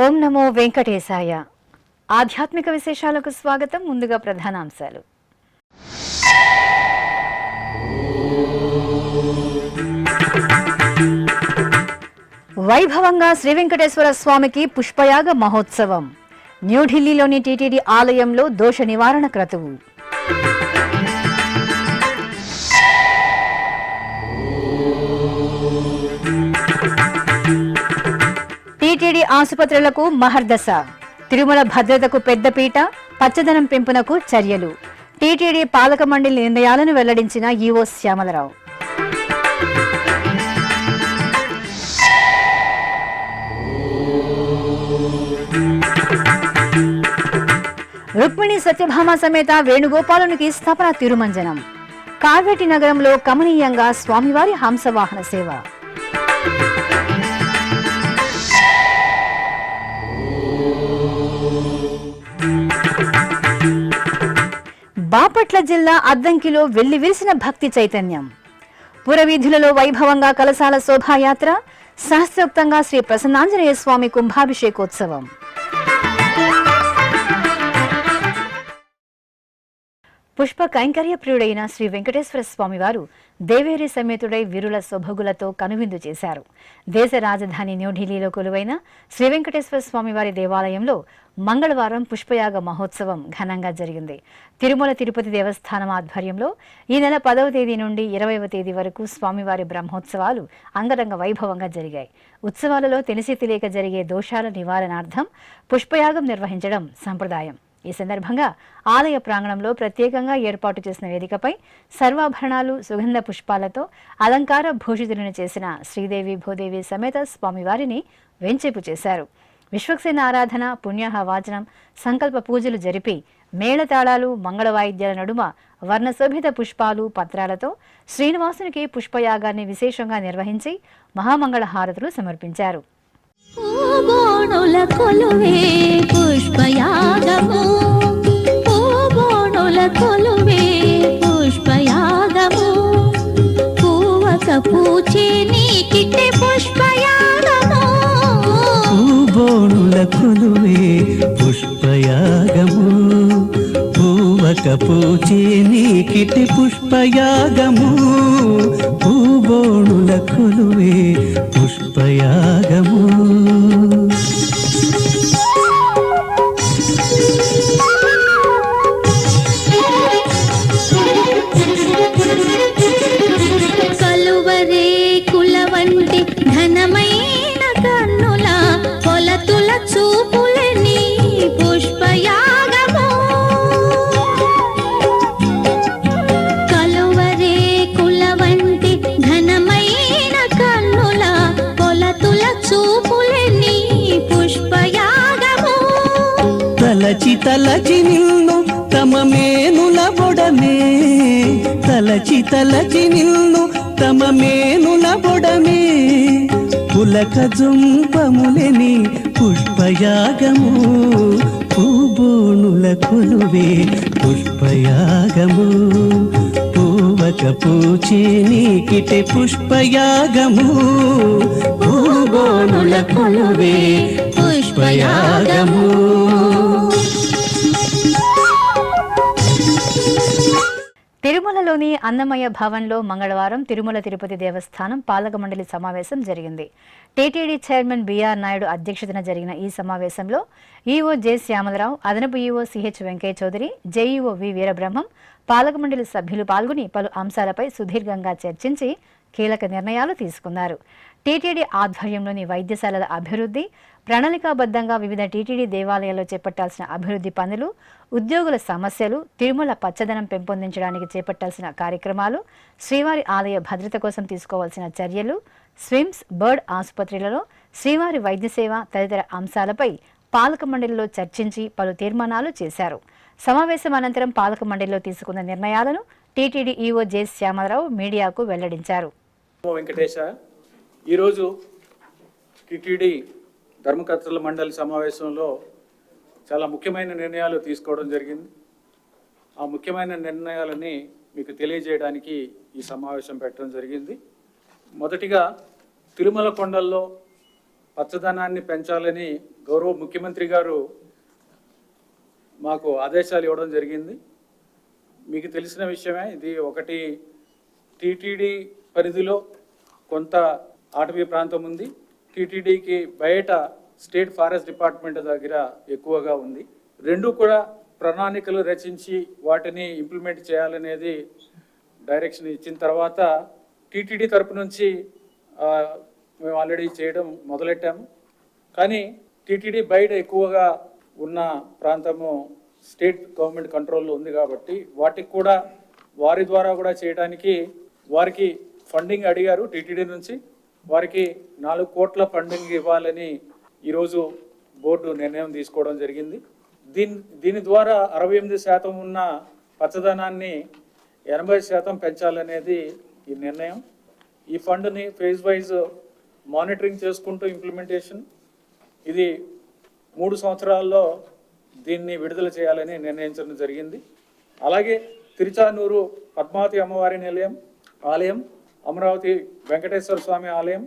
ఓం నమో వెంకటేశాయ. ఆధ్యాత్మిక విశేషాలకు స్వాగతం. ముందుగా ప్రధానాంశాలు. వైభవంగా శ్రీ వెంకటేశ్వర స్వామికి పుష్పయాగ మహోత్సవం. న్యూఢిల్లీలోని టీటీడీ ఆలయంలో దోష నివారణ క్రతువు. టీటీడీ ఆసుపత్రులకు మహర్దశ. తిరుమల భద్రతకు పెద్దపీట, పచ్చదనం పెంపునకు చర్యలు. టీటీడీ పాలక మండలి నిర్ణయాలను వెల్లడించిన ఈవో శ్యామలరావు. రుక్మిణి సత్యభామ సమేత వేణుగోపాలునికి స్థాపన తిరుమంజనం. కావేటి నగరంలో కమనీయంగా స్వామివారి హంసవాహన సేవ. బాపట్ల జిల్లా అద్దంకిలో వెల్లివిరిసిన భక్తి చైతన్యం. పురవీధులలో వైభవంగా కలశాల శోభాయాత్ర. శాస్త్రోక్తంగా శ్రీ ప్రసన్నాంజనేయ స్వామి కుంభాభిషేకోత్సవం. పుష్ప కైంకర్య ప్రియుడైన శ్రీ వెంకటేశ్వర స్వామివారు దేవేరి సమేతుడై వీరుల సొభగులతో కనువిందు చేశారు. దేశ రాజధాని న్యూఢిల్లీలో కొలువైన శ్రీ వెంకటేశ్వర స్వామివారి దేవాలయంలో మంగళవారం పుష్పయాగ మహోత్సవం ఘనంగా జరిగింది. తిరుమల తిరుపతి దేవస్థానం ఆధ్వర్యంలో ఈ నెల 10వ తేదీ నుండి 20వ తేదీ వరకు స్వామివారి బ్రహ్మోత్సవాలు అంగరంగ వైభవంగా జరిగాయి. ఉత్సవాలలో తెలిసి తెలియక జరిగే దోషాల నివారణార్థం పుష్పయాగం నిర్వహించడం సంప్రదాయం. ఈ సందర్భంగా ఆలయ ప్రాంగణంలో ప్రత్యేకంగా ఏర్పాటు చేసిన వేదికపై సర్వాభరణాలు, సుగంధ పుష్పాలతో అలంకార భూషితులను చేసిన శ్రీదేవి భూదేవి సమేత స్వామివారిని వెంచేపు చేశారు. విశ్వక్సేన ఆరాధన, పుణ్యాహవాచనం, సంకల్ప పూజలు జరిపి మేళతాళాలు, మంగళ వాయిద్యాల నడుమ వర్ణశోభిత పుష్పాలు, పత్రాలతో శ్రీనివాసునికి పుష్పయాగాన్ని విశేషంగా నిర్వహించి మహామంగళ హారతులు సమర్పించారు. పుష్పయాగము పుష్పయాగము పూవక పూచే నీకిటే పుష్పయాగము పూబోణుల కొలువే పుష్పయాగము పూవక పూచే నీకిటే పుష్పయాగము పూబోణుల కొలువే పుష్పయాగము. తలచి నిన్ను తమ మేనుల బొడమే తలచి నిన్ను తమ మేనుల బొడమే పులక జుంపములని పుష్పయాగము పూబోణుల కొలువే పుష్పయాగము పూవక పూచే నీకిటే పుష్పయాగము పూబోణుల కొలువే పుష్పయాగము. తిరుమలలోని అన్నమయ్య భవన్లో మంగళవారం తిరుమల తిరుపతి దేవస్థానం పాలక మండలి సమావేశం జరిగింది. టీటీడీ చైర్మన్ బిఆర్ నాయుడు అధ్యక్షతన జరిగిన ఈ సమావేశంలో ఈవో జె శ్యామలరావు, అదనపు EO CH Venkaiah Chowdary, JEO V Veerabrahmam, పాలక మండలి సభ్యులు పాల్గొని పలు అంశాలపై సుదీర్ఘంగా చర్చించి కీలక నిర్ణయాలు తీసుకున్నారు. టీటీడీ ఆధ్వర్యంలోని వైద్యశాలల అభివృద్ధి, ప్రణాళికాబద్ధంగా వివిధ టీటీడీ దేవాలయాల్లో చేపట్టాల్సిన అభివృద్ధి పనులు, ఉద్యోగుల సమస్యలు, తిరుమల పచ్చదనం పెంపొందించడానికి చేపట్టాల్సిన కార్యక్రమాలు, శ్రీవారి ఆలయ భద్రత కోసం తీసుకోవాల్సిన చర్యలు, స్విమ్స్, బర్డ్ ఆసుపత్రులలో శ్రీవారి వైద్య సేవ తదితర అంశాలపై పాలక మండలిలో చర్చించి పలు తీర్మానాలు చేశారు. సమావేశం అనంతరం పాలక మండలిలో తీసుకున్న నిర్ణయాలను టీటీడీ ఈవో జె శ్యామరావు మీడియాకు వెల్లడించారు. వెంకటేశ ఈరోజు టీటీడీ ధర్మకర్తల మండలి సమావేశంలో చాలా ముఖ్యమైన నిర్ణయాలు తీసుకోవడం జరిగింది. ఆ ముఖ్యమైన నిర్ణయాలని మీకు తెలియజేయడానికి ఈ సమావేశం పెట్టడం జరిగింది. మొదటిగా తిరుమల కొండల్లో పచ్చదనాన్ని పెంచాలని గౌరవ ముఖ్యమంత్రి గారు మాకు ఆదేశాలు ఇవ్వడం జరిగింది. మీకు తెలిసిన విషయమే, ఇది ఒకటి టీటీడీ పరిధిలో కొంత అటవీ ప్రాంతం ఉంది, టీటీడీకి బయట స్టేట్ ఫారెస్ట్ డిపార్ట్మెంట్ దగ్గర ఎక్కువగా ఉంది. రెండు కూడా ప్రణాళికలు రచించి వాటిని ఇంప్లిమెంట్ చేయాలనేది డైరెక్షన్ ఇచ్చిన తర్వాత టీటీడీ తరపు నుంచి మేము ఆల్రెడీ చేయడం మొదలెట్టాము. కానీ టీటీడీ బయట ఎక్కువగా ఉన్న ప్రాంతము స్టేట్ గవర్నమెంట్ కంట్రోల్లో ఉంది కాబట్టి వాటికి కూడా వారి ద్వారా కూడా చేయడానికి వారికి ఫండింగ్ అడిగారు. టీటీడీ నుంచి వారికి 4 కోట్ల ఫండింగ్ ఇవ్వాలని ఈరోజు బోర్డు నిర్ణయం తీసుకోవడం జరిగింది. దీని ద్వారా 68% ఉన్న పచ్చదనాన్ని 80% పెంచాలనేది ఈ నిర్ణయం. ఈ ఫండ్ని ఫేజ్ వైజ్ మానిటరింగ్ చేసుకుంటూ ఇంప్లిమెంటేషన్, ఇది 3 సంవత్సరాల్లో దీన్ని విడుదల చేయాలని నిర్ణయించడం జరిగింది. అలాగే తిరుచానూరు పద్మావతి అమ్మవారి ఆలయం, అమరావతి వెంకటేశ్వర స్వామి ఆలయం,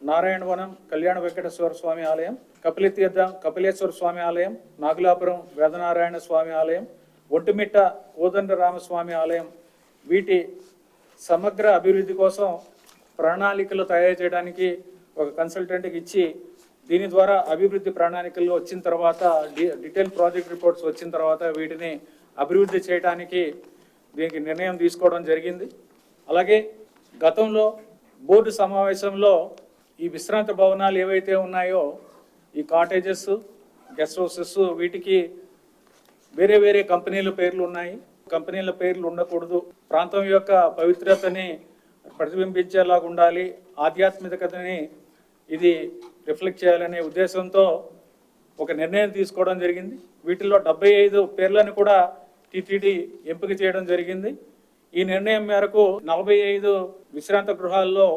నారాయణవనం కళ్యాణ వెంకటేశ్వర స్వామి ఆలయం, కపిలతీర్థం కపిలేశ్వర స్వామి ఆలయం, నాగులాపురం వేదనారాయణ స్వామి ఆలయం, ఒంటిమిట్ట కోదండరామస్వామి ఆలయం, వీటి సమగ్ర అభివృద్ధి కోసం ప్రణాళికలు తయారు చేయడానికి ఒక కన్సల్టెంట్కి ఇచ్చి దీని ద్వారా అభివృద్ధి ప్రణాళికల్లో వచ్చిన తర్వాత డీటెయిల్ ప్రాజెక్ట్ రిపోర్ట్స్ వచ్చిన తర్వాత వీటిని అభివృద్ధి చేయడానికి దీనికి నిర్ణయం తీసుకోవడం జరిగింది. అలాగే గతంలో బోర్డు సమావేశంలో ఈ విశ్రాంత భవనాలు ఏవైతే ఉన్నాయో, ఈ కాటేజెస్, గెస్ట్ హౌసెస్, వీటికి వేరే వేరే కంపెనీల పేర్లు ఉన్నాయి. కంపెనీల పేర్లు ఉండకూడదు, ప్రాంతం యొక్క పవిత్రతని ప్రతిబింబించేలాగా ఉండాలి, ఆధ్యాత్మికతని ఇది రిఫ్లెక్ట్ చేయాలనే ఉద్దేశంతో ఒక నిర్ణయం తీసుకోవడం జరిగింది. వీటిల్లో 75 పేర్లను కూడా టీటీడీ ఎంపిక చేయడం జరిగింది. ఈ నిర్ణయం మేరకు 45 విశ్రాంత గృహాల్లో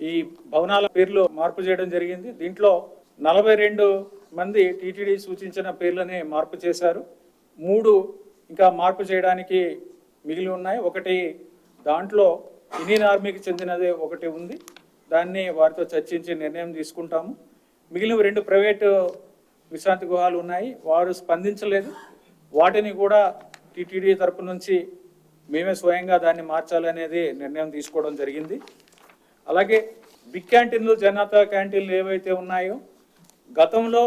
ఈ భవనాల పేర్లు మార్పు చేయడం జరిగింది. దీంట్లో 42 మంది టీటీడీ సూచించిన పేర్లని మార్పు చేశారు. 3 ఇంకా మార్పు చేయడానికి మిగిలి ఉన్నాయి. ఒకటి దాంట్లో ఇండియన్ ఆర్మీకి చెందినది ఒకటి ఉంది, దాన్ని వారితో చర్చించి నిర్ణయం తీసుకుంటాము. మిగిలిన 2 ప్రైవేటు విశ్రాంతి గృహాలు ఉన్నాయి, వారు స్పందించలేదు. వాటిని కూడా టీటీడీ తరపు నుంచి మేమే స్వయంగా దాన్ని మార్చాలనేది నిర్ణయం తీసుకోవడం జరిగింది. అలాగే బిగ్ క్యాంటీన్లు, జనతా క్యాంటీన్లు ఏవైతే ఉన్నాయో, గతంలో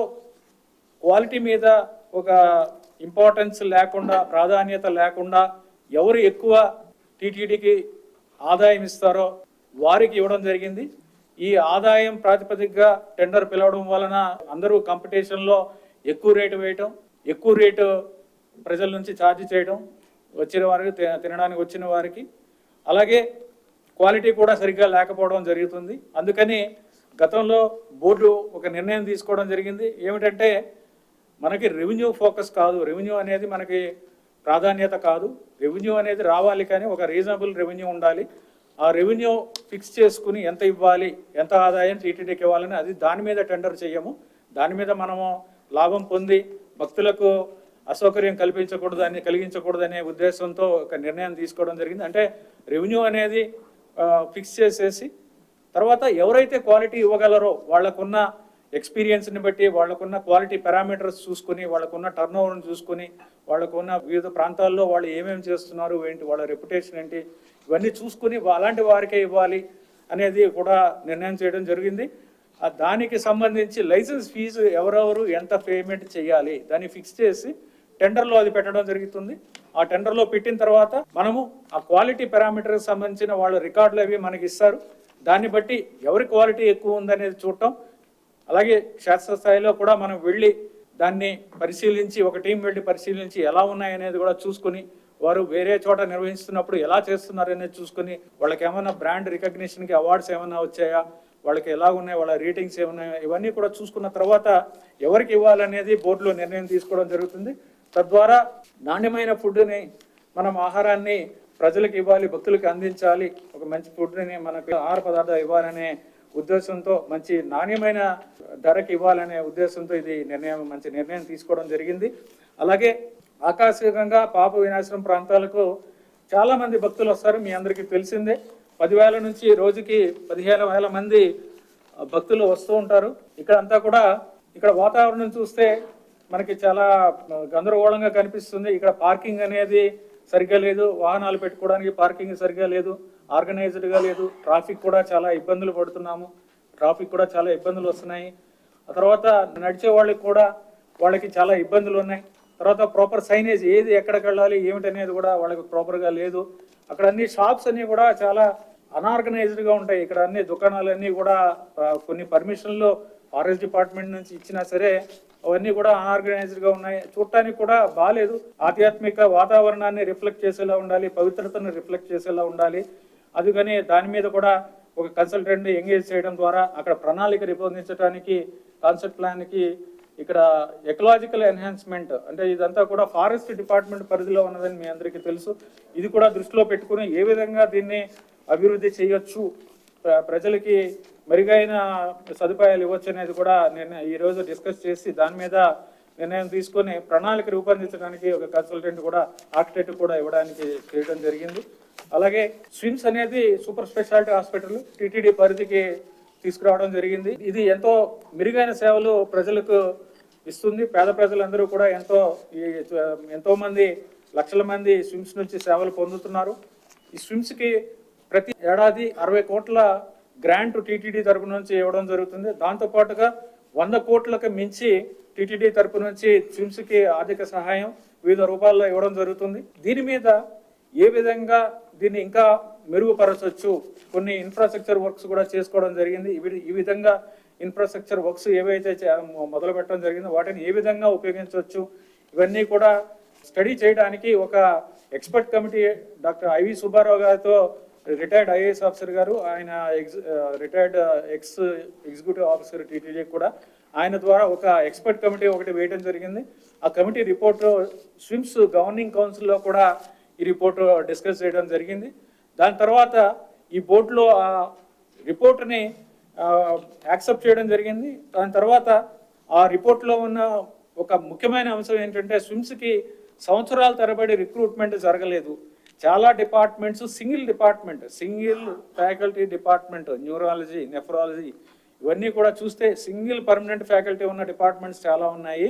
క్వాలిటీ మీద ఒక ఇంపార్టెన్స్ లేకుండా, ప్రాధాన్యత లేకుండా ఎవరు ఎక్కువ టీటీడీకి ఆదాయం ఇస్తారో వారికి ఇవ్వడం జరిగింది. ఈ ఆదాయం ప్రాతిపదికగా టెండర్ పిలవడం వలన అందరూ కాంపిటీషన్లో ఎక్కువ రేటు వేయటం, ఎక్కువ రేటు ప్రజల నుంచి ఛార్జ్ చేయడం, వచ్చిన వారికి, తినడానికి వచ్చిన వారికి, అలాగే క్వాలిటీ కూడా సరిగ్గా లేకపోవడం జరుగుతుంది. అందుకని గతంలో బోర్డు ఒక నిర్ణయం తీసుకోవడం జరిగింది. ఏమిటంటే, మనకి రెవెన్యూ ఫోకస్ కాదు, రెవెన్యూ అనేది మనకి ప్రాధాన్యత కాదు. రెవెన్యూ అనేది రావాలి, కానీ ఒక రీజనబుల్ రెవెన్యూ ఉండాలి. ఆ రెవెన్యూ ఫిక్స్ చేసుకుని ఎంత ఇవ్వాలి, ఎంత ఆదాయం టీటీడీకి ఇవ్వాలని, అది దాని మీద టెండర్ చేయము. దాని మీద మనము లాభం పొంది భక్తులకు అసౌకర్యం కలిగించకూడదనే ఉద్దేశంతో ఒక నిర్ణయం తీసుకోవడం జరిగింది. అంటే రెవెన్యూ అనేది ఫిక్స్ చేసేసి తర్వాత ఎవరైతే క్వాలిటీ ఇవ్వగలరో వాళ్ళకున్న ఎక్స్పీరియన్స్ని బట్టి, వాళ్ళకున్న క్వాలిటీ పారామీటర్స్ చూసుకుని, వాళ్ళకున్న టర్న్ ఓవర్ని చూసుకుని, వాళ్ళకున్న వివిధ ప్రాంతాల్లో వాళ్ళు ఏమేమి చేస్తున్నారు ఏంటి, వాళ్ళ రెప్యుటేషన్ ఏంటి, ఇవన్నీ చూసుకుని అలాంటి వారికే ఇవ్వాలి అనేది కూడా నిర్ణయం చేయడం జరిగింది. దానికి సంబంధించి లైసెన్స్ ఫీజు ఎవరెవరు ఎంత పేమెంట్ చేయాలి దాన్ని ఫిక్స్ చేసి టెండర్లో అది పెట్టడం జరుగుతుంది. ఆ టెండర్లో పెట్టిన తర్వాత మనము ఆ క్వాలిటీ పారామీటర్కి సంబంధించిన వాళ్ళ రికార్డులు అవి మనకి ఇస్తారు. దాన్ని బట్టి ఎవరి క్వాలిటీ ఎక్కువ ఉందనేది చూడటం, అలాగే క్షేత్రస్థాయిలో కూడా మనం వెళ్ళి దాన్ని పరిశీలించి, ఒక టీం వెళ్ళి పరిశీలించి ఎలా ఉన్నాయనేది కూడా చూసుకుని, వారు వేరే చోట నిర్వహిస్తున్నప్పుడు ఎలా చేస్తున్నారు అనేది చూసుకుని, వాళ్ళకి ఏమైనా బ్రాండ్ రికగ్నిషన్కి అవార్డ్స్ ఏమైనా వచ్చాయా, వాళ్ళకి ఎలా ఉన్నాయి, వాళ్ళ రేటింగ్స్ ఏమున్నాయి, ఇవన్నీ కూడా చూసుకున్న తర్వాత ఎవరికి ఇవ్వాలనేది బోర్డులో నిర్ణయం తీసుకోవడం జరుగుతుంది. తద్వారా నాణ్యమైన ఫుడ్ని, మనం ఆహారాన్ని ప్రజలకు ఇవ్వాలి, భక్తులకు అందించాలి, ఒక మంచి ఫుడ్ని మనకు ఆహార పదార్థాలు ఇవ్వాలనే ఉద్దేశంతో, మంచి నాణ్యమైన ధరకి ఇవ్వాలనే ఉద్దేశంతో ఇది మంచి నిర్ణయం తీసుకోవడం జరిగింది. అలాగే ఆకస్మికంగా పాప వినాశనం ప్రాంతాలకు చాలా మంది భక్తులు వస్తారు. మీ అందరికీ తెలిసిందే, 10,000 నుంచి రోజుకి 15,000 మంది భక్తులు వస్తూ ఉంటారు. ఇక్కడ అంతా కూడా ఇక్కడ వాతావరణం చూస్తే మనకి చాలా గందరగోళంగా కనిపిస్తుంది. ఇక్కడ పార్కింగ్ అనేది సరిగ్గా లేదు, వాహనాలు పెట్టుకోవడానికి పార్కింగ్ సరిగ్గా లేదు, ఆర్గనైజ్డ్గా లేదు, ట్రాఫిక్ కూడా చాలా ఇబ్బందులు పడుతున్నాము, ట్రాఫిక్ కూడా చాలా ఇబ్బందులు వస్తున్నాయి. ఆ తర్వాత నడిచే వాళ్ళకి కూడా వాళ్ళకి చాలా ఇబ్బందులు ఉన్నాయి. తర్వాత ప్రాపర్ సైనేజ్ ఏది ఎక్కడికి వెళ్ళాలి ఏమిటనేది కూడా వాళ్ళకి ప్రాపర్గా లేదు. అక్కడ అన్ని షాప్స్ అన్నీ కూడా చాలా అన్ఆర్గనైజ్డ్గా ఉంటాయి. ఇక్కడ అన్ని దుకాణాలన్నీ కూడా కొన్ని పర్మిషన్లు ఫారెస్ట్ డిపార్ట్మెంట్ నుంచి ఇచ్చినా సరే అవన్నీ కూడా అన్ఆర్గనైజ్డ్గా ఉన్నాయి. చూడటానికి కూడా బాగాలేదు. ఆధ్యాత్మిక వాతావరణాన్ని రిఫ్లెక్ట్ చేసేలా ఉండాలి, పవిత్రతను రిఫ్లెక్ట్ చేసేలా ఉండాలి. అందుకని దాని మీద కూడా ఒక కన్సల్టెంట్ని ఎంగేజ్ చేయడం ద్వారా అక్కడ ప్రణాళిక రూపొందించడానికి, కాన్సెప్ట్ ప్లాన్కి ఇక్కడ ఎకలాజికల్ ఎన్హాన్స్మెంట్ అంటే ఇదంతా కూడా ఫారెస్ట్ డిపార్ట్మెంట్ పరిధిలో ఉన్నదని మీ అందరికీ తెలుసు. ఇది కూడా దృష్టిలో పెట్టుకుని ఏ విధంగా దీన్ని అభివృద్ధి చేయొచ్చు, ప్రజలకి మెరుగైన సదుపాయాలు ఇవ్వచ్చు అనేది కూడా నేను ఈరోజు డిస్కస్ చేసి దాని మీద నిర్ణయం తీసుకొని ప్రణాళిక రూపొందించడానికి ఒక కన్సల్టెంట్ కూడా, ఆర్కిటెక్ట్ కూడా ఇవ్వడానికి చేయడం జరిగింది. అలాగే స్విమ్స్ అనేది సూపర్ స్పెషాలిటీ హాస్పిటల్ టీటీడీ పరిధికి తీసుకురావడం జరిగింది. ఇది ఎంతో మెరుగైన సేవలు ప్రజలకు ఇస్తుంది. పేద ప్రజలందరూ కూడా ఎంతో మంది, లక్షల మంది స్విమ్స్ నుంచి సేవలు పొందుతున్నారు. ఈ స్విమ్స్కి ప్రతి ఏడాది 60 కోట్ల గ్రాంట్ టీటీడీ తరపు నుంచి ఇవ్వడం జరుగుతుంది. దాంతోపాటుగా 100 కోట్లకు మించి టీటీడీ తరపు నుంచి స్విమ్స్కి ఆర్థిక సహాయం వివిధ రూపాల్లో ఇవ్వడం జరుగుతుంది. దీని మీద ఏ విధంగా దీన్ని ఇంకా మెరుగుపరచవచ్చు, కొన్ని ఇన్ఫ్రాస్ట్రక్చర్ వర్క్స్ కూడా చేసుకోవడం జరిగింది. ఈ విధంగా ఇన్ఫ్రాస్ట్రక్చర్ వర్క్స్ ఏవైతే మొదలు పెట్టడం జరిగిందో వాటిని ఏ విధంగా ఉపయోగించవచ్చు, ఇవన్నీ కూడా స్టడీ చేయడానికి ఒక expert committee doctor IV Subbarao గారితో, రిటైర్డ్ ఐఏఎస్ ఆఫీసర్ గారు, ఆయన రిటైర్డ్ ఎగ్జిక్యూటివ్ ఆఫీసర్ టీటీడీ కూడా, ఆయన ద్వారా ఒక ఎక్స్పర్ట్ కమిటీ ఒకటి వేయడం జరిగింది. ఆ కమిటీ రిపోర్ట్ స్విమ్స్ గవర్నింగ్ కౌన్సిల్లో కూడా ఈ రిపోర్ట్ డిస్కస్ చేయడం జరిగింది. దాని తర్వాత ఈ బోర్డులో ఆ రిపోర్ట్ని యాక్సెప్ట్ చేయడం జరిగింది. దాని తర్వాత ఆ రిపోర్ట్లో ఉన్న ఒక ముఖ్యమైన అంశం ఏంటంటే స్విమ్స్కి సంవత్సరాల తరబడి రిక్రూట్మెంట్ జరగలేదు. చాలా departments single faculty department, neurology, nephrology ఇవన్నీ కూడా చూస్తే సింగిల్ పర్మనెంట్ ఫ్యాకల్టీ ఉన్న డిపార్ట్మెంట్స్ చాలా ఉన్నాయి.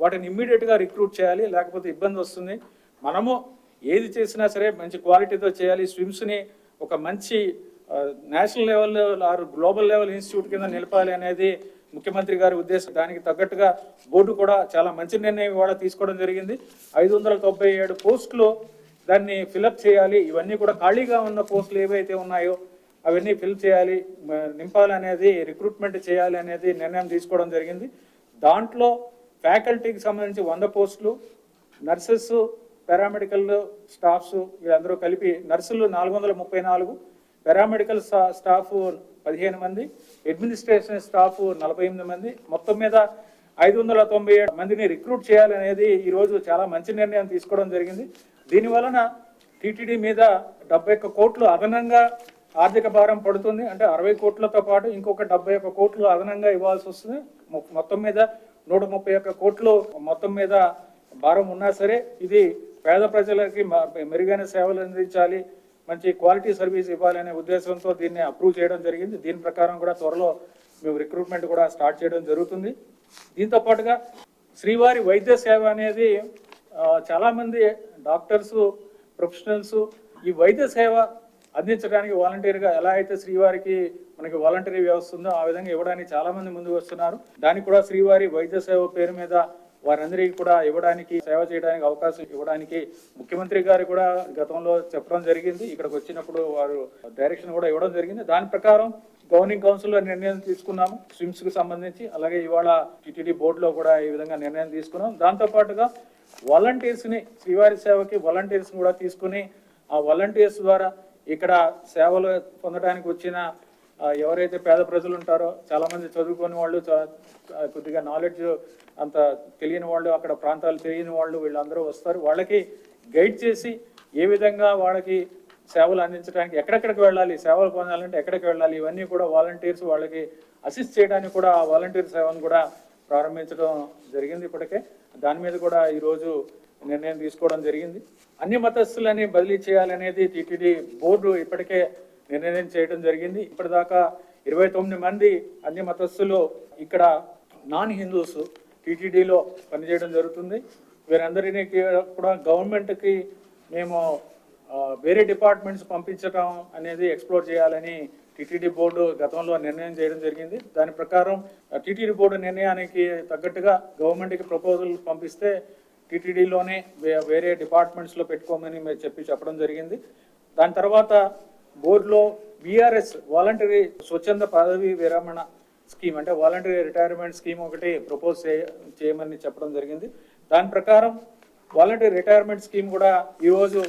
వాటిని ఇమ్మీడియట్గా రిక్రూట్ చేయాలి, లేకపోతే ఇబ్బంది వస్తుంది. మనము ఏది చేసినా సరే మంచి క్వాలిటీతో చేయాలి. స్విమ్స్ని ఒక మంచి national level or global level institute కింద నిలపాలి అనేది ముఖ్యమంత్రి గారి ఉద్దేశం. దానికి తగ్గట్టుగా బోర్డు కూడా చాలా మంచి నిర్ణయం ఇవాళ తీసుకోవడం జరిగింది. 597 పోస్టులు దాన్ని ఫిలప్ చేయాలి. ఇవన్నీ కూడా ఖాళీగా ఉన్న పోస్టులు ఏవైతే ఉన్నాయో అవన్నీ ఫిల్ చేయాలి, నింపాలి అనేది, రిక్రూట్మెంట్ చేయాలి అనేది నిర్ణయం తీసుకోవడం జరిగింది. దాంట్లో ఫ్యాకల్టీకి సంబంధించి 100 పోస్టులు, నర్సెస్, పారామెడికల్ స్టాఫ్స్ వీళ్ళందరూ కలిపి నర్సులు 434, పారామెడికల్ స్టాఫ్ 15 మంది, అడ్మినిస్ట్రేషన్ స్టాఫ్ 48 మంది, మొత్తం మీద 597 మందిని రిక్రూట్ చేయాలనేది ఈరోజు చాలా మంచి నిర్ణయం తీసుకోవడం జరిగింది. దీనివలన టీటీడీ మీద 71 కోట్లు అదనంగా ఆర్థిక భారం పడుతుంది. అంటే 60 కోట్లతో పాటు ఇంకొక 71 కోట్లు అదనంగా ఇవ్వాల్సి వస్తుంది. మొత్తం మీద 131 కోట్లు మొత్తం మీద భారం ఉన్నా సరే ఇది పేద ప్రజలకి మెరుగైన సేవలు అందించాలి, మంచి క్వాలిటీ సర్వీస్ ఇవ్వాలనే ఉద్దేశంతో దీన్ని అప్రూవ్ చేయడం జరిగింది. దీని ప్రకారం కూడా త్వరలో మేము రిక్రూట్మెంట్ కూడా స్టార్ట్ చేయడం జరుగుతుంది. దీంతో పాటుగా శ్రీవారి వైద్య సేవ అనేది చాలామంది డాక్టర్స్, ప్రొఫెషనల్స్ ఈ వైద్య సేవ అందించడానికి వాలంటీర్గా ఎలా అయితే శ్రీవారికి మనకి వాలంటరీ వ్యవస్థ ఉందో ఆ విధంగా ఇవ్వడానికి చాలామంది ముందుకు వస్తున్నారు. దానికి కూడా శ్రీవారి వైద్య సేవ పేరు మీద వారందరికీ కూడా ఇవ్వడానికి, సేవ చేయడానికి అవకాశం ఇవ్వడానికి ముఖ్యమంత్రి గారు కూడా గతంలో చెప్పడం జరిగింది. ఇక్కడికి వచ్చినప్పుడు వారు డైరెక్షన్ కూడా ఇవ్వడం జరిగింది. దాని ప్రకారం గవర్నింగ్ కౌన్సిల్లో నిర్ణయం తీసుకున్నాము స్విమ్స్కి సంబంధించి. అలాగే ఇవాళ టీటీడీ బోర్డులో కూడా ఈ విధంగా నిర్ణయం తీసుకున్నాం. దాంతోపాటుగా వాలంటీర్స్ని, శ్రీవారి సేవకి వాలంటీర్స్ని కూడా తీసుకుని ఆ వాలంటీర్స్ ద్వారా ఇక్కడ సేవలు పొందడానికి వచ్చిన ఎవరైతే పేద ప్రజలు ఉంటారో, చాలామంది చదువుకునే వాళ్ళు, కొద్దిగా నాలెడ్జ్ అంత తెలియని వాళ్ళు, అక్కడ ప్రాంతాలు తెలియని వాళ్ళు, వీళ్ళందరూ వస్తారు. వాళ్ళకి గైడ్ చేసి ఏ విధంగా వాళ్ళకి సేవలు అందించడానికి, ఎక్కడెక్కడికి వెళ్ళాలి, సేవలు పొందాలంటే ఎక్కడికి వెళ్ళాలి, ఇవన్నీ కూడా వాలంటీర్స్ వాళ్ళకి అసిస్ట్ చేయడానికి కూడా ఆ వాలంటీర్ సేవను కూడా ప్రారంభించడం జరిగింది ఇప్పటికే. దాని మీద కూడా ఈరోజు నిర్ణయం తీసుకోవడం జరిగింది. అన్ని మతస్థులని బదిలీ చేయాలనేది టీటీడీ బోర్డు ఇప్పటికే నిర్ణయం చేయడం జరిగింది. ఇప్పటిదాకా 29 మంది అన్ని మతస్థులు ఇక్కడ నాన్ హిందూస్ టీటీడీలో పనిచేయడం జరుగుతుంది. వీరందరినీ కూడా గవర్నమెంట్కి మేము వేరే డిపార్ట్మెంట్స్ పంపించడం అనేది ఎక్స్ప్లోర్ చేయాలని టీటీడీ బోర్డు గతంలో నిర్ణయం చేయడం జరిగింది. దాని ప్రకారం టీటీడీ బోర్డు నిర్ణయానికి తగ్గట్టుగా గవర్నమెంట్కి ప్రపోజల్ పంపిస్తే టీటీడీలోనే వేరే డిపార్ట్మెంట్స్లో పెట్టుకోమని మీరు చెప్పడం జరిగింది. దాని తర్వాత బోర్డులో విఆర్ఎస్ వాలంటరీ స్వచ్ఛంద పదవి విరమణ స్కీమ్, అంటే వాలంటరీ రిటైర్మెంట్ స్కీమ్ ఒకటి ప్రపోజ్ చేయమని చెప్పడం జరిగింది. దాని ప్రకారం వాలంటరీ రిటైర్మెంట్ స్కీమ్ కూడా ఈరోజు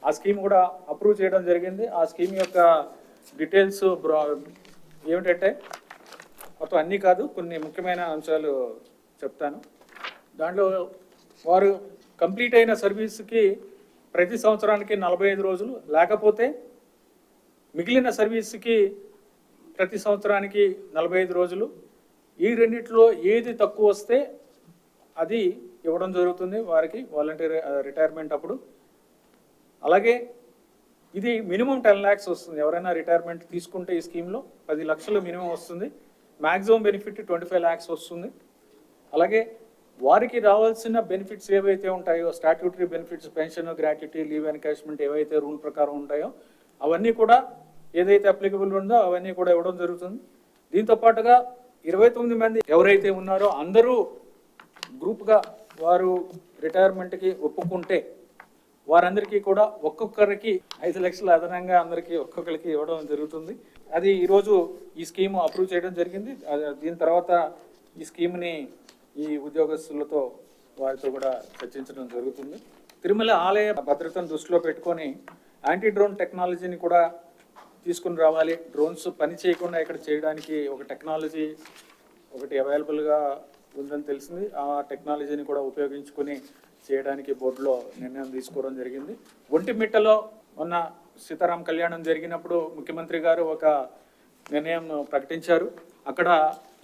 ఆ స్కీమ్ కూడా అప్రూవ్ చేయడం జరిగింది. ఆ స్కీమ్ యొక్క డీటెయిల్స్ ఏమిటంటే, మొత్తం అన్నీ కాదు, కొన్ని ముఖ్యమైన అంశాలు చెప్తాను. దాంట్లో వారు కంప్లీట్ అయిన సర్వీస్కి ప్రతి సంవత్సరానికి 45 రోజులు, లేకపోతే మిగిలిన సర్వీస్కి ప్రతి సంవత్సరానికి 45 రోజులు. ఈ రెండిట్లో ఏది తక్కువ వస్తే అది ఇవ్వడం జరుగుతుంది వారికి వాలంటీర్ రిటైర్మెంట్ అప్పుడు. అలాగే ఇది మినిమం 10 lakhs వస్తుంది. ఎవరైనా రిటైర్మెంట్ తీసుకుంటే ఈ స్కీమ్లో 10 లక్షలు మినిమం వస్తుంది. మ్యాక్సిమం బెనిఫిట్ 25 lakhs వస్తుంది. అలాగే వారికి రావాల్సిన బెనిఫిట్స్ ఏవైతే ఉంటాయో, statutory benefits, pension, gratuity, leave encashment ఏవైతే రూల్ ప్రకారం ఉంటాయో అవన్నీ కూడా ఏదైతే అప్లికబుల్ ఉందో అవన్నీ కూడా ఇవ్వడం జరుగుతుంది. దీంతో పాటుగా 29 మంది ఎవరైతే ఉన్నారో అందరూ గ్రూప్గా వారు రిటైర్మెంట్కి ఒప్పుకుంటే వారందరికీ కూడా ఒక్కొక్కరికి 5 లక్షలు అదనంగా అందరికీ ఒక్కొక్కరికి ఇవ్వడం జరుగుతుంది. అది ఈరోజు ఈ స్కీమ్ అప్రూవ్ చేయడం జరిగింది. దీని తర్వాత ఈ స్కీమ్ని ఈ ఉద్యోగస్తులతో వారితో కూడా చర్చించడం జరుగుతుంది. తిరుమల ఆలయ భద్రతను దృష్టిలో పెట్టుకొని యాంటీ డ్రోన్ టెక్నాలజీని కూడా తీసుకుని రావాలి. డ్రోన్స్ పని చేయకుండా ఇక్కడ చేయడానికి ఒక టెక్నాలజీ ఒకటి అవైలబుల్గా ఉందని తెలిసింది. ఆ టెక్నాలజీని కూడా ఉపయోగించుకొని చేయడానికి బోర్డులో నిర్ణయం తీసుకోవడం జరిగింది. ఒంటిమిట్టలో ఉన్న సీతారాం కళ్యాణం జరిగినప్పుడు ముఖ్యమంత్రి గారు ఒక నిర్ణయం ప్రకటించారు. అక్కడ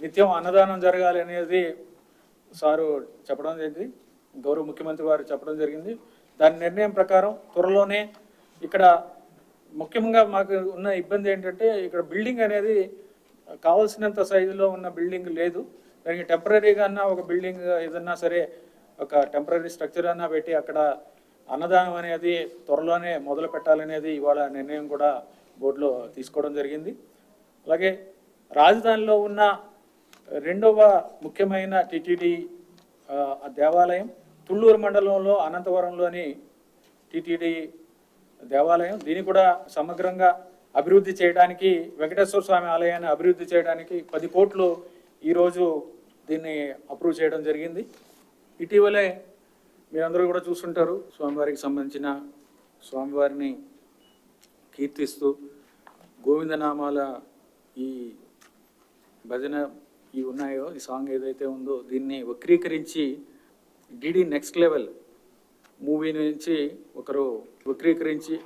నిత్యం అన్నదానం జరగాలి అనేది సారు చెప్పడం జరిగింది, గౌరవ ముఖ్యమంత్రి వారు చెప్పడం జరిగింది. దాని నిర్ణయం ప్రకారం త్వరలోనే ఇక్కడ ముఖ్యంగా మాకు ఉన్న ఇబ్బంది ఏంటంటే, ఇక్కడ బిల్డింగ్ అనేది కావాల్సినంత సైజులో ఉన్న బిల్డింగ్ లేదు. దానికి టెంపరీగా ఒక బిల్డింగ్ ఏదన్నా సరే, ఒక టెంపరీ స్ట్రక్చర్ అన్నా పెట్టి అక్కడ అన్నదానం అనేది త్వరలోనే మొదలు పెట్టాలనేది ఇవాళ నిర్ణయం కూడా బోర్డులో తీసుకోవడం జరిగింది. అలాగే రాజధానిలో ఉన్న రెండవ ముఖ్యమైన టీటీడీ దేవాలయం తుళ్ళూరు మండలంలో అనంతవరంలోని టీటీడీ దేవాలయం, దీన్ని కూడా సమగ్రంగా అభివృద్ధి చేయడానికి, వెంకటేశ్వర స్వామి ఆలయాన్ని అభివృద్ధి చేయడానికి 10 కోట్లు ఈరోజు దీన్ని అప్రూవ్ చేయడం జరిగింది. ఇటీవలే మీరందరూ కూడా చూస్తుంటారు, స్వామివారికి సంబంధించిన స్వామివారిని కీర్తిస్తూ గోవిందనామాల ఈ భజన ఉన్నాయో, ఈ సాంగ్ ఏదైతే ఉందో దీన్ని వక్రీకరించి డిడి నెక్స్ట్ లెవెల్ మూవీ నుంచి ఒకరు వక్రీకరించి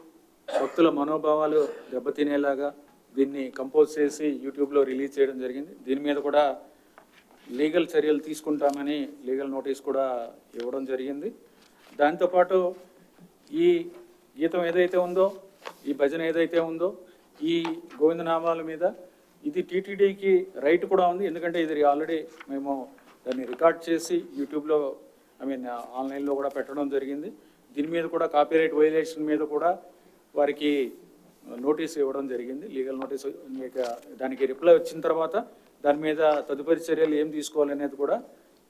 భక్తుల మనోభావాలు దెబ్బతినేలాగా దీన్ని కంపోజ్ చేసి యూట్యూబ్లో రిలీజ్ చేయడం జరిగింది. దీని మీద కూడా లీగల్ చర్యలు తీసుకుంటామని లీగల్ నోటీస్ కూడా ఇవ్వడం జరిగింది. దాంతోపాటు ఈ గీతం ఏదైతే ఉందో, ఈ భజన ఏదైతే ఉందో, ఈ గోవిందనామాల మీద ఇది టీటీడీకి రైట్ కూడా ఉంది. ఎందుకంటే ఇది ఆల్రెడీ మేము దాన్ని రికార్డ్ చేసి యూట్యూబ్లో ఆన్లైన్లో కూడా పెట్టడం జరిగింది. దీని మీద కూడా కాపీరైట్ వైలేషన్ మీద కూడా వారికి నోటీస్ ఇవ్వడం జరిగింది, లీగల్ నోటీస్. దానికి రిప్లై వచ్చిన తర్వాత దాని మీద తదుపరి చర్యలు ఏం తీసుకోవాలనేది కూడా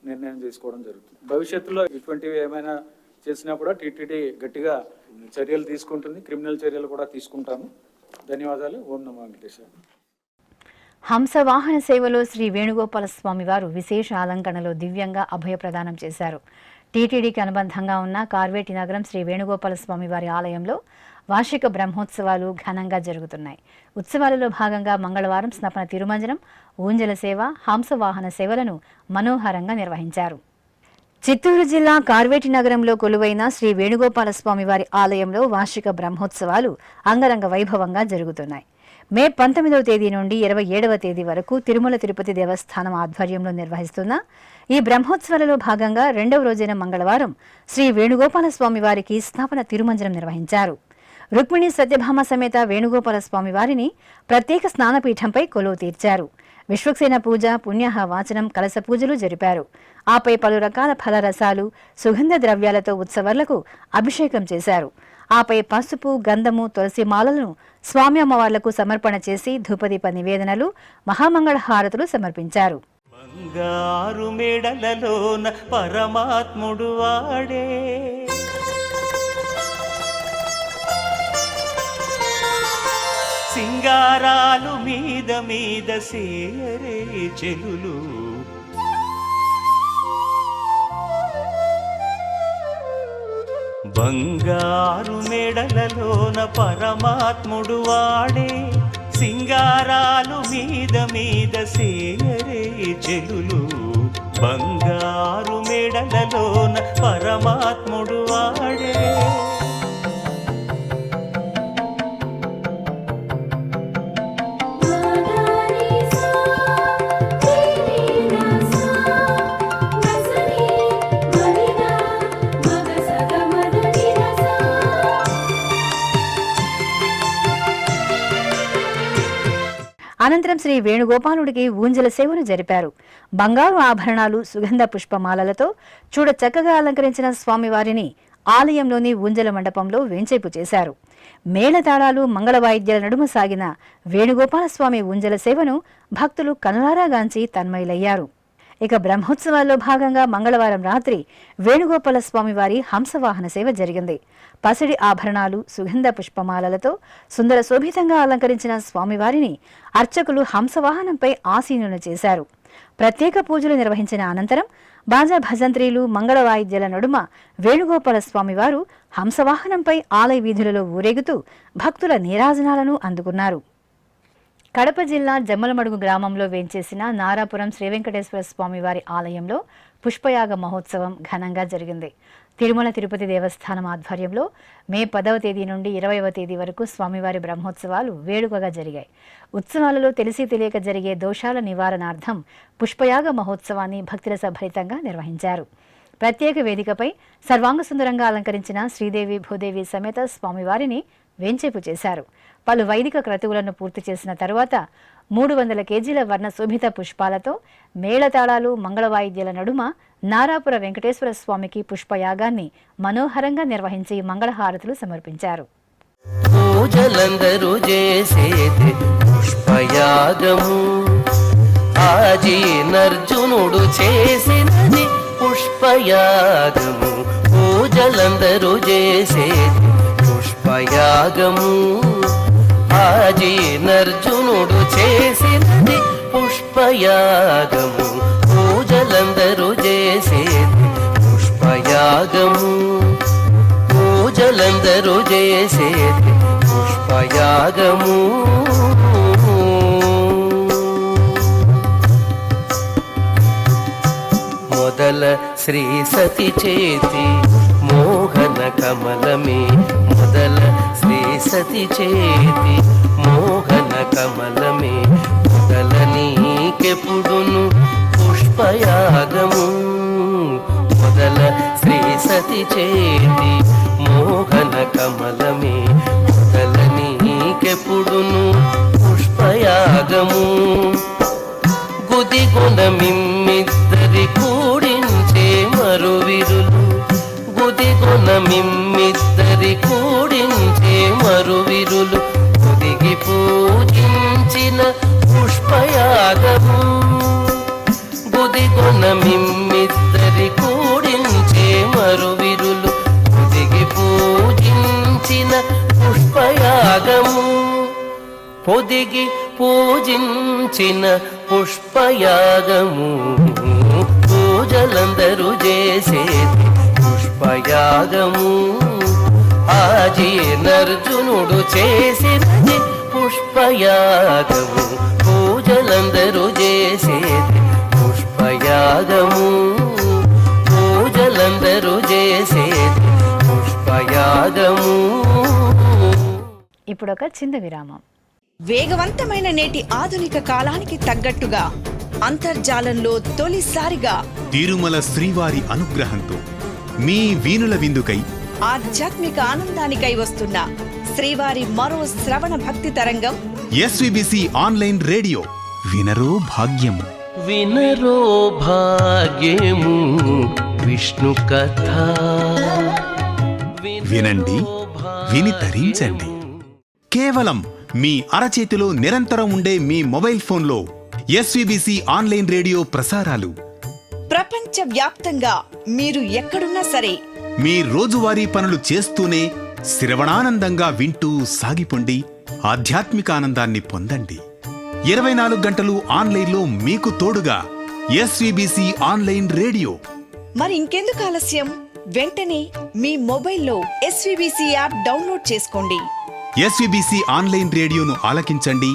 నిర్ణయం తీసుకోవడం జరుగుతుంది. భవిష్యత్తులో ఇటువంటివి ఏమైనా చేసినా కూడా టీటీడీ గట్టిగా చర్యలు తీసుకుంటుంది, క్రిమినల్ చర్యలు కూడా తీసుకుంటాము. ధన్యవాదాలు. ఓం నమో వెంకటేశ్వర. హంసవాహన సేవలో శ్రీ వేణుగోపాల స్వామి వారు విశేష అలంకరణలో దివ్యంగా అభయ ప్రదానం చేశారు. టీటీడీకి అనుబంధంగా ఉన్న కార్వేటి నగరం శ్రీ వేణుగోపాల స్వామి వారి ఆలయంలో వార్షిక బ్రహ్మోత్సవాలు ఘనంగా జరుగుతున్నాయి. ఉత్సవాలలో భాగంగా మంగళవారం స్నపన తిరుమంజనం, ఊంజల సేవ, హంసవాహన సేవలను మనోహరంగా నిర్వహించారు. చిత్తూరు జిల్లా కార్వేటి నగరంలో కొలువైన శ్రీ వేణుగోపాల స్వామి వారి ఆలయంలో వార్షిక బ్రహ్మోత్సవాలు అంగరంగ వైభవంగా జరుగుతున్నాయి. మే 19వ తేదీ నుండి 27వ తేదీ వరకు తిరుమల తిరుపతి దేవస్థానం ఆధ్వర్యంలో నిర్వహిస్తున్న ఈ బ్రహ్మోత్సవాలలో భాగంగా 2వ రోజైన మంగళవారం శ్రీ వేణుగోపాల స్వామి వారికి స్థాపన తిరుమంజనం నిర్వహించారు. రుక్మిణి సత్యభామ సమేత వేణుగోపాల స్వామి వారిని ప్రత్యేక స్నానపీఠంపై కొలువు తీర్చారు. విశ్వక్సేన పూజ, పుణ్యాహ వాచనం, కలశ పూజలు జరిపారు. ఆపై పలు రకాల ఫలరసాలు, సుగంధ ద్రవ్యాలతో ఉత్సవర్లకు అభిషేకం చేశారు. ఆపై పసుపు, గంధము, తులసి మాలలను స్వామి అమ్మవార్లకు సమర్పణ చేసి ధూపదీప నివేదనలు, మహామంగళ హారతులు సమర్పించారు. బంగారు మెడలలోన పరమాత్ముడు వాడే, సింగారాలు మీద మీద సేయరే చెలులు, బంగారు మెడలలోన పరమాత్ముడు వాడే, సింగారాలు మీద మీద సేయరే చెలులు, బంగారు మెడలలోన పరమాత్ముడు వాడే. అనంతరం శ్రీ వేణుగోపాలుడికి ఊంజల సేవను జరిపారు. బంగారు ఆభరణాలు, సుగంధ పుష్పమాలలతో చూడ చక్కగా అలంకరించిన స్వామివారిని ఆలయంలోని ఊంజల మండపంలో వేంచేపు చేశారు. మేళతాళాలు, మంగళవాయిద్యాల నడుమ సాగిన వేణుగోపాల స్వామి ఊంజల సేవను భక్తులు కనులారాగాంచి తన్మయులయ్యారు. ఇక బ్రహ్మోత్సవాల్లో భాగంగా మంగళవారం రాత్రి వేణుగోపాల స్వామి వారి హంసవాహన సేవ జరిగింది. పసిడి ఆభరణాలు, సుగంధ పుష్పమాలలతో సుందర శోభితంగా అలంకరించిన స్వామివారిని అర్చకులు హంసవాహనంపై ఆసీనులను చేశారు. ప్రత్యేక పూజలు నిర్వహించిన అనంతరం బాజా భజంత్రీలు, మంగళ వాయిద్యాల నడుమ వేణుగోపాల స్వామివారు హంసవాహనంపై ఆలయ వీధులలో ఊరేగుతూ భక్తుల నీరాజనాలను అందుకున్నారు. కడప జిల్లా జమ్మలమడుగు గ్రామంలో వేంచేసిన నారాపురం శ్రీ వెంకటేశ్వర స్వామివారి ఆలయంలో పుష్పయాగ మహోత్సవం ఘనంగా జరిగింది. తిరుమల తిరుపతి దేవస్థానం ఆధ్వర్యంలో మే 10వ తేదీ నుండి 20వ తేదీ వరకు స్వామివారి బ్రహ్మోత్సవాలు వేడుకగా జరిగాయి. ఉత్సవాలలో తెలిసి తెలియక జరిగే దోషాల నివారణార్థం పుష్పయాగ మహోత్సవాన్ని భక్తిరస భరితంగా నిర్వహించారు. ప్రత్యేక వేదికపై సర్వాంగ సుందరంగా అలంకరించిన శ్రీదేవి భూదేవి సమేత స్వామివారిని వేంచేపు చేశారు. పలు వైదిక క్రతువులను పూర్తి చేసిన తరువాత 300 కేజీల వర్ణ శోభిత పుష్పాలతో మేళతాళాలు, మంగళవాయిద్యాల నడుమ నారాపుర వెంకటేశ్వర స్వామికి పుష్పయాగాన్ని మనోహరంగా నిర్వహించి మంగళహారతులు సమర్పించారు. పూజలందరూ చేసేది పుష్పయాగము, ఆజీనర్జునుడు చేసినది పుష్పయాగము. పూజలందరూ చేసేది పుష్పయాగము, ఆజీనర్జునుడు చేసినది పుష్పయాగము. పూజలందరూ చేసేది పుష్పయాగము, పూజలందరూ చేసేది పుష్పయాగము. మొదల శ్రీ సతి చేతి మోహన కమలమే, మొదల శ్రీ సతి చేతి మోహన కమలమే, మొదల నీకెప్పుడును పుష్పయాగము. మొదల శ్రీ సతి చేతి మోహన కమలమే, మొదల నీకెప్పుడును పుష్పయాగము. గుదిగొన మిమ్మిద్దరి కూడించే మరువిరులు, గుదిగొన మిమ్మిద్దరి కూడించే మరువిరులు, గుదిగి పూజించిన పుష్పయాగము. గుదిగొన మిమ్మిద్దరి కూడించే మరువిరులు, గుదిగి పూజించిన పుష్పయాగము. పొదిగి పూజించిన పుష్పయాగము, పూజలందరూ చేసేది పుష్పయాగము, ఆజీర్ణర్జునుడు చేసినది పుష్పయాగము, పూజలందరూ చేసేది పుష్పయాగము, పూజలందరూ చేసేది పుష్పయాగము. ఇప్పుడు ఒక చిన్న విరామం. వేగవంతమైన నేటి ఆధునిక కాలానికి తగ్గట్టుగా అంతర్జాలంలో తొలిసారిగా తిరుమల శ్రీవారి అనుగ్రహంతో మీ వీణుల విందుకై ఆధ్యాత్మిక ఆనందానికై వస్తున్న శ్రీవారి మరో శ్రవణ భక్తి తరంగం ఎస్విబిసి ఆన్లైన్ రేడియో. వినరో భాగ్యము. వినరో భాగ్యము విష్ణు కథ. వినండి, విని తరించండి. కేవలం మీ అరచేతిలో నిరంతరం ఉండే మీ మొబైల్ ఫోన్లో ఎస్విబిసి ఆన్లైన్ రేడియో ప్రసారాలు ప్రపంచ వ్యాప్తంగా మీరు ఎక్కడున్నా సరే మీ రోజువారీ పనులు చేస్తూనే శ్రవణానందంగా వింటూ సాగిపోండి, ఆధ్యాత్మిక ఆనందాన్ని పొందండి. 24 గంటలు ఆన్లైన్లో మీకు తోడుగా ఎస్విబిసి ఆన్లైన్ రేడియో. మరి ఇంకెందుకు ఆలస్యం? వెంటనే మీ మొబైల్లో ఎస్విబిసి యాప్ డౌన్లోడ్ చేసుకోండి. ఎస్విబిసి ఆన్లైన్ రేడియోను ఆలకించండి,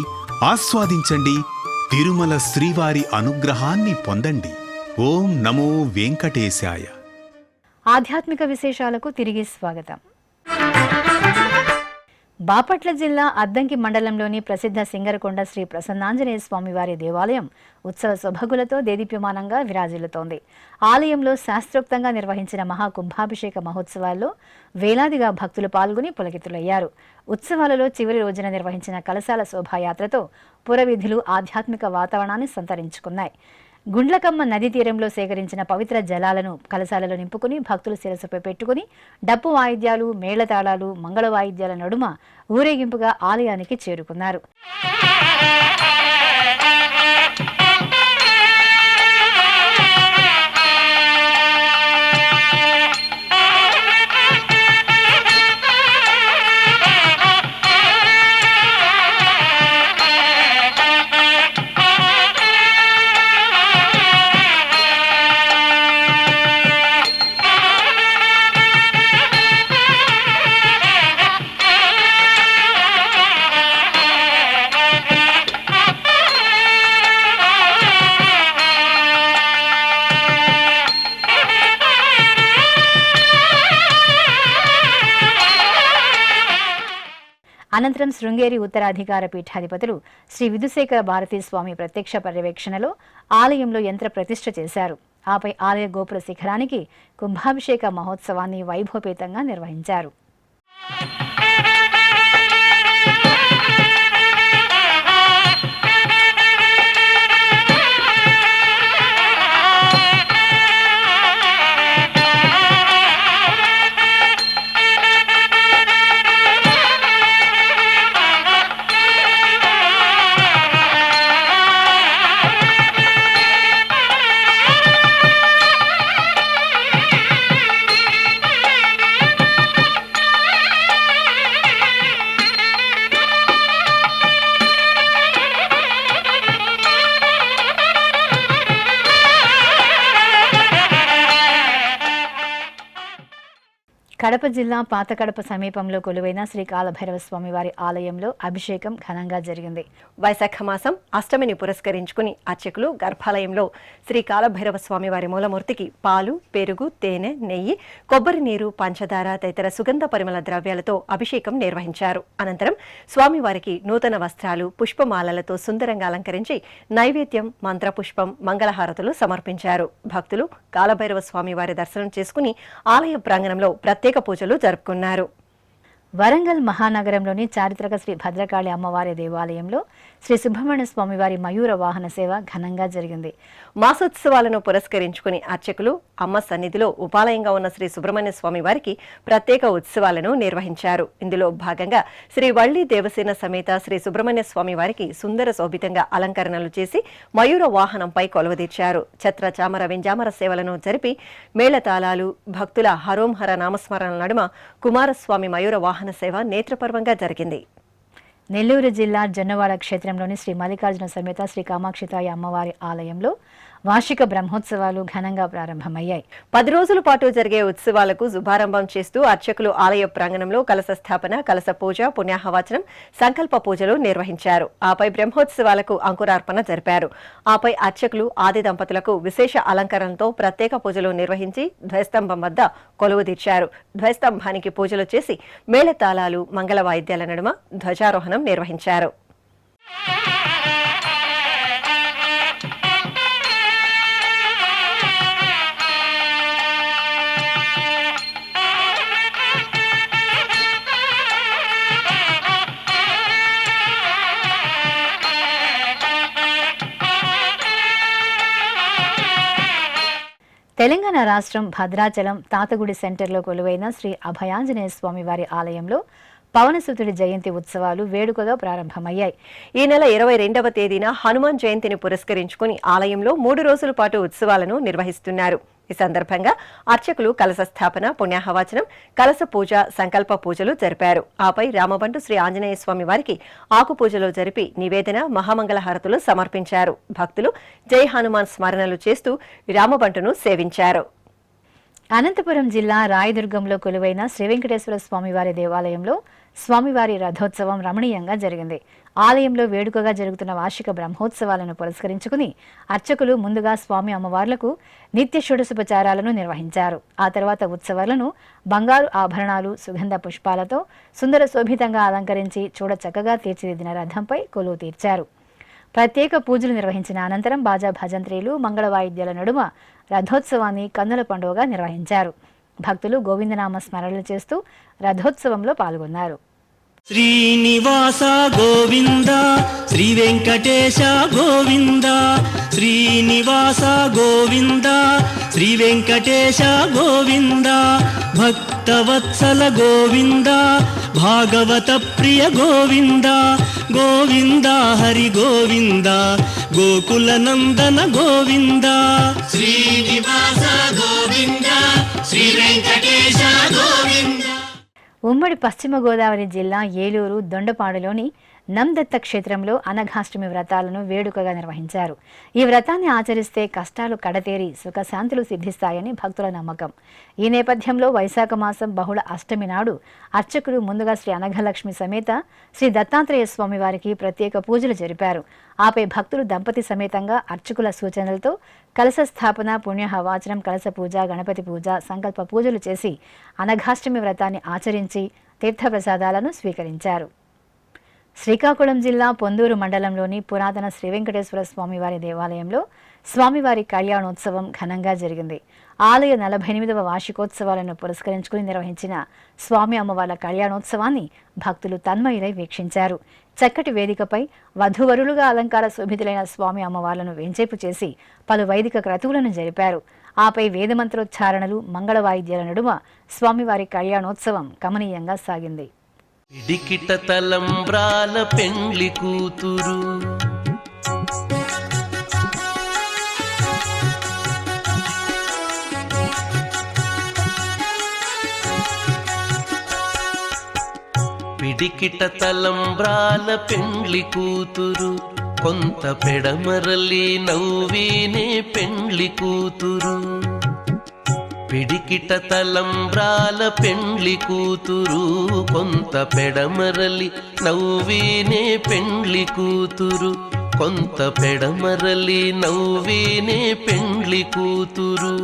ఆస్వాదించండి, తిరుమల శ్రీవారి అనుగ్రహాన్ని పొందండి. ఓం నమో వెంకటేశాయ. ఆధ్యాత్మిక విశేషాలకు తిరిగి స్వాగతం. బాపట్ల జిల్లా అద్దంకి మండలంలోని ప్రసిద్ధ సింగరకొండ శ్రీ ప్రసన్నాంజనేయ స్వామివారి దేవాలయం ఉత్సవ శోభగులతో దేదీప్యమానంగా విరాజిల్లుతోంది. ఆలయంలో శాస్త్రోక్తంగా నిర్వహించిన మహాకుంభాభిషేక మహోత్సవాల్లో వేలాదిగా భక్తులు పాల్గొని పులకితులయ్యారు. ఉత్సవాలలో చివరి రోజున నిర్వహించిన కలశాల శోభాయాత్రతో పురవీధులు ఆధ్యాత్మిక వాతావరణాన్ని సంతరించుకున్నాయి. గుండ్లకమ్మ నదీ తీరంలో సేకరించిన పవిత్ర జలాలను కలశాలలో నింపుకుని భక్తులు శిరస్సుపై పెట్టుకుని డప్పు వాయిద్యాలు, మేళతాళాలు, మంగళ వాయిద్యాల నడుమ ఊరేగింపుగా ఆలయానికి చేరుకున్నారు. అనంతరం శృంగేరి ఉత్తరాధికార పీఠాధిపతులు శ్రీ విధుశేఖర భారతీ స్వామి ప్రత్యక్ష పర్యవేక్షణలో ఆలయంలో యంత్ర ప్రతిష్ఠ చేశారు. ఆపై ఆలయ గోపుర శిఖరానికి కుంభాభిషేక మహోత్సవాన్ని వైభవపేతంగా నిర్వహించారు. కడప జిల్లా పాతకడప సమీపంలో కొలువైన శ్రీ కాలభైరవ స్వామివారి ఆలయంలో అభిషేకం ఘనంగా జరిగింది. వైశాఖ మాసం అష్టమిని పురస్కరించుకుని అర్చకులు గర్భాలయంలో శ్రీ కాలభైరవ స్వామివారి మూలమూర్తికి పాలు, పెరుగు, తేనె, నెయ్యి, కొబ్బరి నీరు, పంచదార తదితర సుగంధ పరిమళ ద్రవ్యాలతో అభిషేకం నిర్వహించారు. అనంతరం స్వామివారికి నూతన వస్త్రాలు, పుష్పమాలలతో సుందరంగా అలంకరించి నైవేద్యం, మంత్రపుష్పం, మంగళహారతులు సమర్పించారు. భక్తులు కాలభైరవ స్వామివారి దర్శనం చేసుకుని ఆలయ ప్రాంగణంలో ప్రత్యేక పూజలు జరుపుకున్నారు. వరంగల్ మహానగరంలోని చారిత్రక శ్రీ భద్రకాళి అమ్మవారి దేవాలయంలో శ్రీ సుబ్రహ్మణ్య స్వామివారి మయూర వాహన సేవ ఘనంగా జరిగింది. మాసోత్సవాలను పురస్కరించుకుని అర్చకులు అమ్మ సన్నిధిలో ఉపాలయంగా ఉన్న శ్రీ సుబ్రహ్మణ్య స్వామి వారికి ప్రత్యేక ఉత్సవాలను నిర్వహించారు. ఇందులో భాగంగా శ్రీ వల్లి దేవసేన సమేత శ్రీ సుబ్రహ్మణ్య స్వామి వారికి సుందర శోభితంగా అలంకరణలు చేసి మయూర వాహనంపై కొలువదీర్చారు. ఛత్ర చామర వింజామర సేవలను జరిపి మేళతాళాలు, భక్తుల హరోంహర నామస్మరణ నడుమ కుమారస్వామి మయూర వాహన సేవ నేత్రపర్వంగా జరిగింది. నెల్లూరు జిల్లా జొన్నవాడ క్షేత్రంలోని శ్రీ మల్లికార్జున సమేత శ్రీ కామాక్షితాయి అమ్మవారి ఆలయంలో వార్షిక బ్రహ్మోత్సవాలు ఘనంగా ప్రారంభమయ్యాయి. 10 రోజుల పాటు జరిగే ఉత్సవాలకు శుభారంభం చేస్తూ అర్చకులు ఆలయ ప్రాంగణంలో కలశ స్థాపన, కలశ పూజ, పుణ్యాహవచనం, సంకల్ప పూజలు నిర్వహించారు. ఆపై బ్రహ్మోత్సవాలకు అంకురార్పణ జరిపారు. ఆపై అర్చకులు ఆది దంపతులకు విశేష అలంకరణతో ప్రత్యేక పూజలు నిర్వహించి ధ్వజస్తంభం వద్ద కొలువు తీర్చారు. ధ్వజస్తంభానికి పూజలు చేసి మేళతాళాలు, మంగళ వాయిద్యాల నడుమ ధ్వజారోహణం నిర్వహించారు. తెలంగాణ రాష్ట్రం భద్రాచలం తాతగుడి సెంటర్లో కొలువైన శ్రీ అభయాంజనేయ స్వామి వారి ఆలయంలో పవనసుతుడి జయంతి ఉత్సవాలు వేడుకగా ప్రారంభమయ్యాయి. ఈ నెల 22వ తేదీన హనుమాన్ జయంతిని పురస్కరించుకుని ఆలయంలో 3 రోజుల పాటు ఉత్సవాలను నిర్వహిస్తున్నారు. ఈ సందర్భంగా అర్చకులు కలశ స్థాపన, పుణ్యాహవచనం, కలశ పూజ, సంకల్ప పూజలు జరిపారు. ఆపై రామబంటు శ్రీ ఆంజనేయ స్వామి వారికి ఆకు పూజలు జరిపి నివేదన, మహామంగళ హారతులు సమర్పించారు. భక్తులు జై హనుమాన్ స్మరణలు చేస్తూ రామబంటును సేవించారు. అనంతపురం జిల్లా రాయదుర్గంలో కొలువైన శ్రీ వెంకటేశ్వర స్వామివారి దేవాలయంలో స్వామివారి రథోత్సవం రమణీయంగా జరిగింది. ఆలయంలో వేడుకగా జరుగుతున్న వార్షిక బ్రహ్మోత్సవాలను పురస్కరించుకుని అర్చకులు ముందుగా స్వామి అమ్మవార్లకు నిత్య షోడశోపచారాలను నిర్వహించారు. ఆ తర్వాత ఉత్సవాలను బంగారు ఆభరణాలు, సుగంధ పుష్పాలతో సుందర శోభితంగా అలంకరించి చూడ చక్కగా తీర్చిదిద్దిన రథంపై కొలువు తీర్చారు. ప్రత్యేక పూజలు నిర్వహించిన అనంతరం బాజా భజంత్రీలు, మంగళ వాయిద్యాల నడుమ రథోత్సవాన్ని కన్నుల పండుగగా నిర్వహించారు. భక్తులు గోవిందనామ స్మరణలు చేస్తూ రథోత్సవంలో పాల్గొన్నారు. శ్రీనివాస గోవింద, శ్రీ వెంకటేశ గోవింద, శ్రీనివాస గోవింద, శ్రీ వెంకటేశ గోవింద, భక్తవత్సల గోవింద, భాగవత ప్రియ గోవింద, గోవింద హరి గోవింద, గోకుల నందన గోవింద. శ్రీనివాస గోవింద, శ్రీ వెంకటేశ గోవింద. ఉమ్మడి పశ్చిమ గోదావరి జిల్లా ఏలూరు దొండపాడులోని నందత్త క్షేత్రంలో అనఘాష్టమి వ్రతాలను వేడుకగా నిర్వహించారు. ఈ వ్రతాన్ని ఆచరిస్తే కష్టాలు కడతేరి సుఖశాంతులు సిద్ధిస్తాయని భక్తుల నమ్మకం. ఈ నేపథ్యంలో వైశాఖ మాసం బహుళ అష్టమి నాడు అర్చకులు ముందుగా శ్రీ అనఘలక్ష్మి సమేత శ్రీ దత్తాత్రేయ స్వామి వారికి ప్రత్యేక పూజలు జరిపారు. ఆపై భక్తులు దంపతి సమేతంగా అర్చకుల సూచనలతో కలశ స్థాపన, పుణ్యహవాచనం, కలశ పూజ, గణపతి పూజ, సంకల్ప పూజలు చేసి అనఘాష్టమి వ్రతాన్ని ఆచరించి తీర్థప్రసాదాలను స్వీకరించారు. శ్రీకాకుళం జిల్లా పొందూరు మండలంలోని పురాతన శ్రీ వెంకటేశ్వర స్వామివారి దేవాలయంలో స్వామివారి కళ్యాణోత్సవం ఘనంగా జరిగింది. ఆలయ 48వ వార్షికోత్సవాలను పురస్కరించుకుని నిర్వహించిన స్వామి అమ్మవార్ల కళ్యాణోత్సవాన్ని భక్తులు తన్మయులై వీక్షించారు. చక్కటి వేదికపై వధూవరులుగా అలంకార శోభితులైన స్వామి అమ్మవార్లను వెంచేపు చేసి పలు వైదిక క్రతువులను జరిపారు. ఆపై వేదమంత్రోచ్చారణలు, మంగళ వాయిద్యాల నడుమ స్వామివారి కళ్యాణోత్సవం కమనీయంగా సాగింది. పిడికిట తలంబ్రాల పెండ్లి కూతురు, పిడికిట తలంబ్రాల పెండ్లి కూతురు, కొంత పెడమరలి నవ్వీనే పెండ్లి కూతురు. పిడికిట తలంబ్రాల పెండ్లి కూతురు, కొంత పెడమరలి నవ్వీనే పెండ్లి కూతురు, కొంత పెడమరలి నవ్వీనే పెండ్లి కూతురు.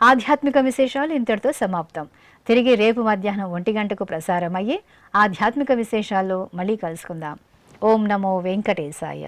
ఆధ్యాత్మిక విశేషాలు ఇంతటితో సమాప్తం. తిరిగి రేపు మధ్యాహ్నం 1 గంటకు ప్రసారమయ్యే ఆధ్యాత్మిక విశేషాల్లో మళ్ళీ కలుసుకుందాం. ఓం నమో వెంకటేశాయ.